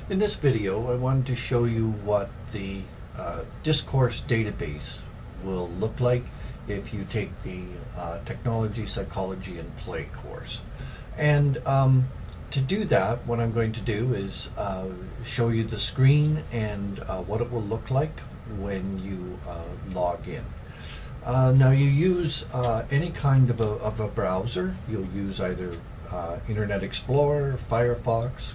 In this video, I wanted to show you what the discourse database will look like if you take the Technology, Psychology, and Play course. And to do that, what I'm going to do is show you the screen and what it will look like when you log in. Now you use any kind of a browser. You'll use either Internet Explorer, Firefox,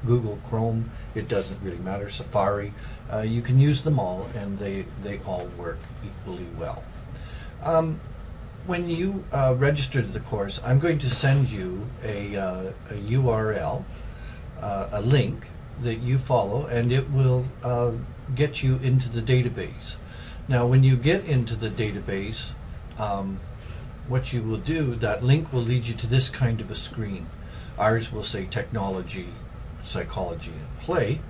Google Chrome, it doesn't really matter, Safari. You can use them all and they all work equally well. When you register to the course, I'm going to send you a URL, a link that you follow, and it will get you into the database. Now when you get into the database, what you will do, that link will lead you to this kind of a screen. Ours will say Technology, Psychology, and Play,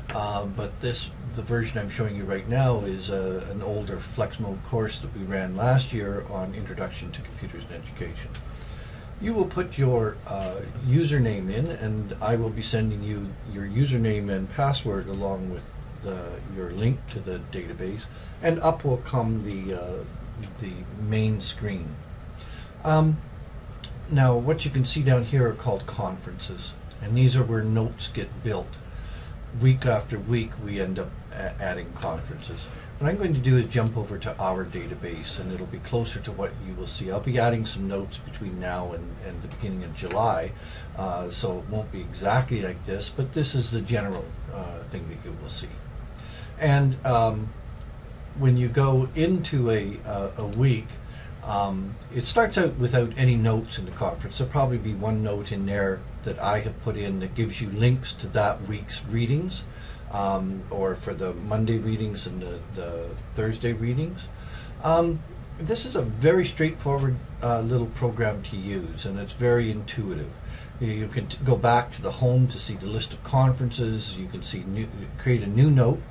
but the version I'm showing you right now is an older Flex Mode course that we ran last year on Introduction to Computers and Education. You will put your username in, and I will be sending you your username and password along with your link to the database, and up will come the main screen. Now what you can see down here are called conferences, and these are where notes get built. Week after week we end up adding conferences. What I'm going to do is jump over to our database, and it'll be closer to what you will see. I'll be adding some notes between now and the beginning of July, so it won't be exactly like this, but this is the general thing that you will see. And when you go into a week, it starts out without any notes in the conference. There'll probably be one note in there that I have put in that gives you links to that week's readings, or for the Monday readings and the Thursday readings. This is a very straightforward little program to use, and it's very intuitive. You can go back to the home to see the list of conferences. You can see create a new note,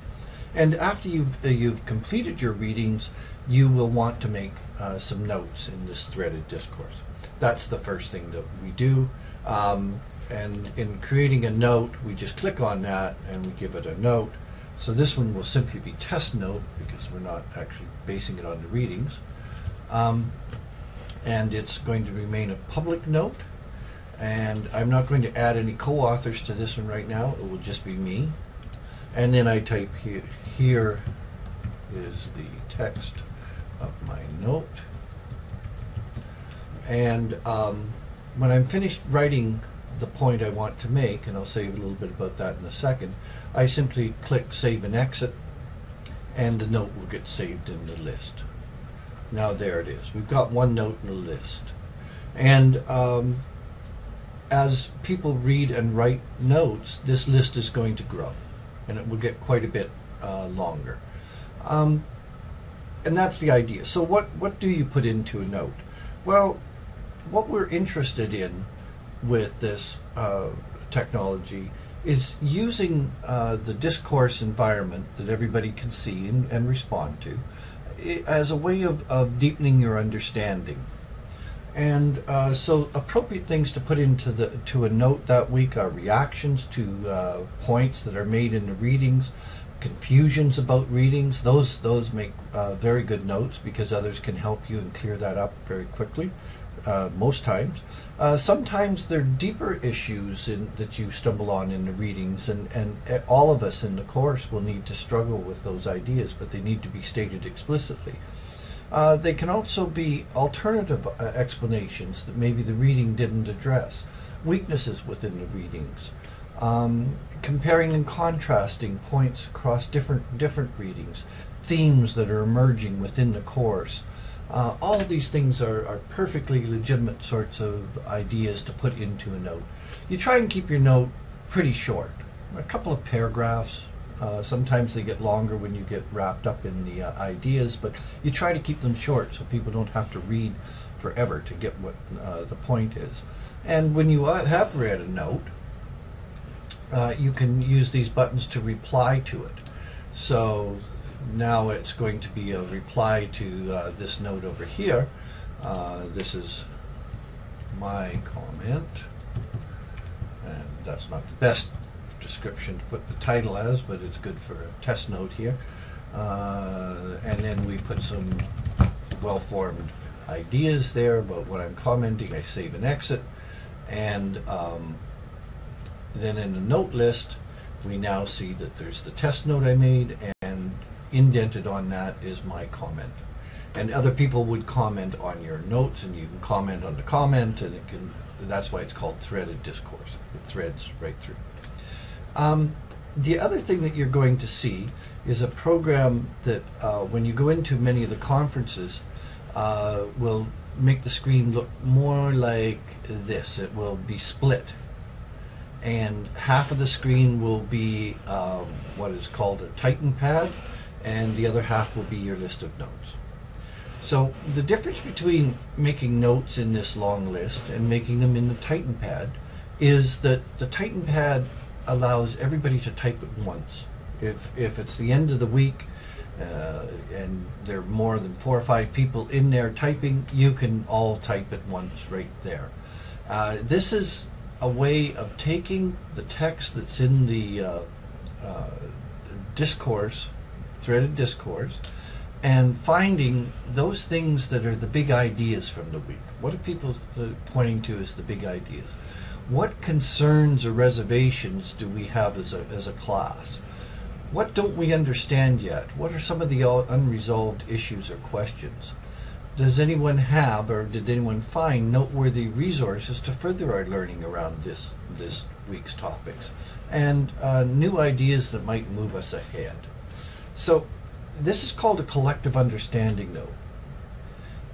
and after you've completed your readings, you will want to make some notes in this threaded discourse. That's the first thing that we do. And in creating a note, we just click on that and we give it a note. So this one will simply be test note because we're not actually basing it on the readings. And it's going to remain a public note. And I'm not going to add any co-authors to this one right now. It will just be me. And then I type here is the text of my note. And when I'm finished writing the point I want to make, and I'll say a little bit about that in a second, I simply click Save and Exit, and the note will get saved in the list. Now there it is. We've got one note in the list. And as people read and write notes, this list is going to grow, and it will get quite a bit longer. And that's the idea. So what do you put into a note? Well, what we're interested in with this technology is using the discourse environment that everybody can see and respond to as a way of deepening your understanding. And so appropriate things to put into a note that week are reactions to points that are made in the readings, confusions about readings. Those make very good notes because others can help you and clear that up very quickly. Most times. Sometimes there are deeper issues that you stumble on in the readings, and all of us in the course will need to struggle with those ideas, but they need to be stated explicitly. They can also be alternative explanations that maybe the reading didn't address, weaknesses within the readings, comparing and contrasting points across different readings, themes that are emerging within the course. All of these things are perfectly legitimate sorts of ideas to put into a note. You try and keep your note pretty short, a couple of paragraphs. Sometimes they get longer when you get wrapped up in the ideas, but you try to keep them short so people don't have to read forever to get what the point is. And when you have read a note, you can use these buttons to reply to it. So now it's going to be a reply to this note over here. This is my comment, and that's not the best description to put the title as, but it's good for a test note here. And then we put some well-formed ideas there about what I'm commenting. I save and exit. And then in the note list, we now see that there's the test note I made, and indented on that is my comment. And other people would comment on your notes, and you can comment on the comment, and it can. That's why it's called threaded discourse. It threads right through. The other thing that you're going to see is a program that, when you go into many of the conferences, will make the screen look more like this. It will be split, and half of the screen will be what is called a Titan pad, and the other half will be your list of notes. So the difference between making notes in this long list and making them in the Titan pad is that the Titan pad allows everybody to type at once. If it's the end of the week and there are more than 4 or 5 people in there typing, you can all type at once right there. This is a way of taking the text that's in the discourse, threaded discourse, and finding those things that are the big ideas from the week. What are people pointing to as the big ideas? What concerns or reservations do we have as a class? What don't we understand yet? What are some of the unresolved issues or questions? Does anyone have, or did anyone find, noteworthy resources to further our learning around this week's topics? And new ideas that might move us ahead. So this is called a collective understanding note.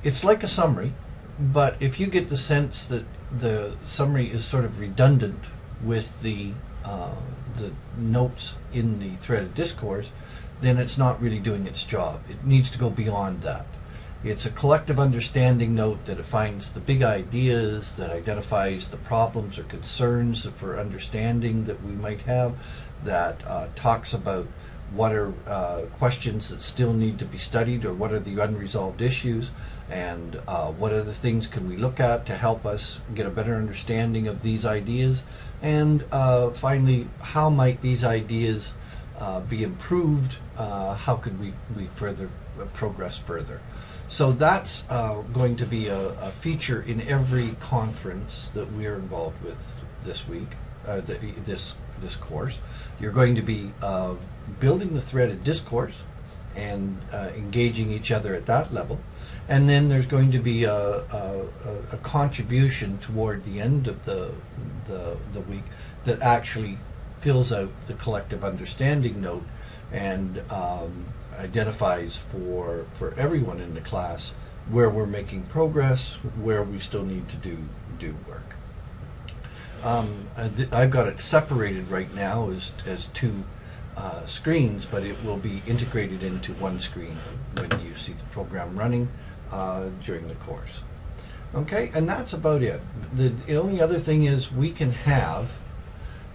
It's like a summary, but if you get the sense that the summary is sort of redundant with the notes in the threaded discourse, then it's not really doing its job. It needs to go beyond that. It's a collective understanding note that finds the big ideas, that identifies the problems or concerns for understanding that we might have, that talks about what are questions that still need to be studied, or what are the unresolved issues, and what other things can we look at to help us get a better understanding of these ideas, and finally, how might these ideas be improved, how could we further progress further. So that's going to be a feature in every conference that we're involved with this week, this course. You're going to be building the threaded discourse and engaging each other at that level, and then there's going to be a contribution toward the end of the week that actually fills out the collective understanding note and identifies for everyone in the class where we're making progress, where we still need to do work. I've got it separated right now as 2 screens, but it will be integrated into one screen when you see the program running during the course. Okay, and that's about it. The only other thing is we can have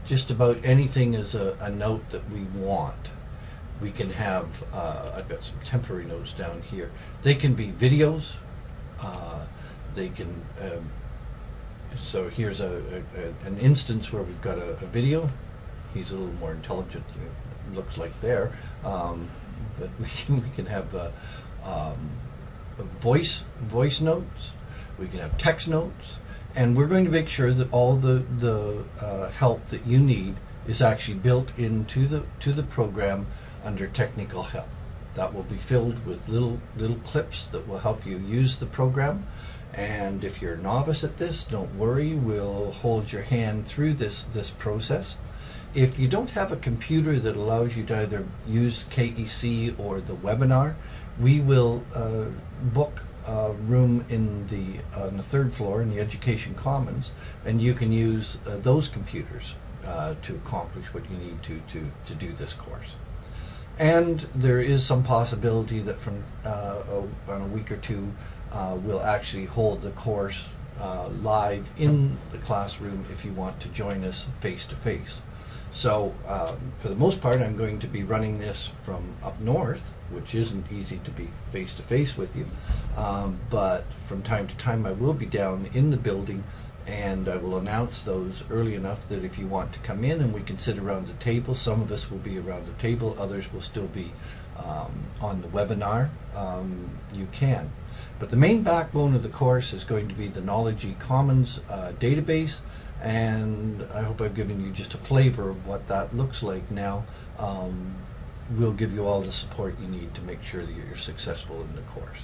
just about anything as a note that we want. We can have, I've got some temporary notes down here. They can be videos. They can, so here's an instance where we've got a video. He's a little more intelligent than it looks like there. But we can have voice notes. We can have text notes. And we're going to make sure that all the help that you need is actually built into the program under technical help. That will be filled with little clips that will help you use the program. And if you're a novice at this, don't worry, we'll hold your hand through this process. If you don't have a computer that allows you to either use KEC or the webinar, we will book a room on the 3rd floor in the Education Commons, and you can use those computers to accomplish what you need to do this course. And there is some possibility that from on a week or 2 we'll actually hold the course live in the classroom if you want to join us face to face. So for the most part, I'm going to be running this from up north, which isn't easy to be face to face with you, but from time to time I will be down in the building and I will announce those early enough that if you want to come in and we can sit around the table, some of us will be around the table, others will still be on the webinar, you can. But the main backbone of the course is going to be the Knowledge eCommons database, and I hope I've given you just a flavor of what that looks like now. We'll give you all the support you need to make sure that you're successful in the course.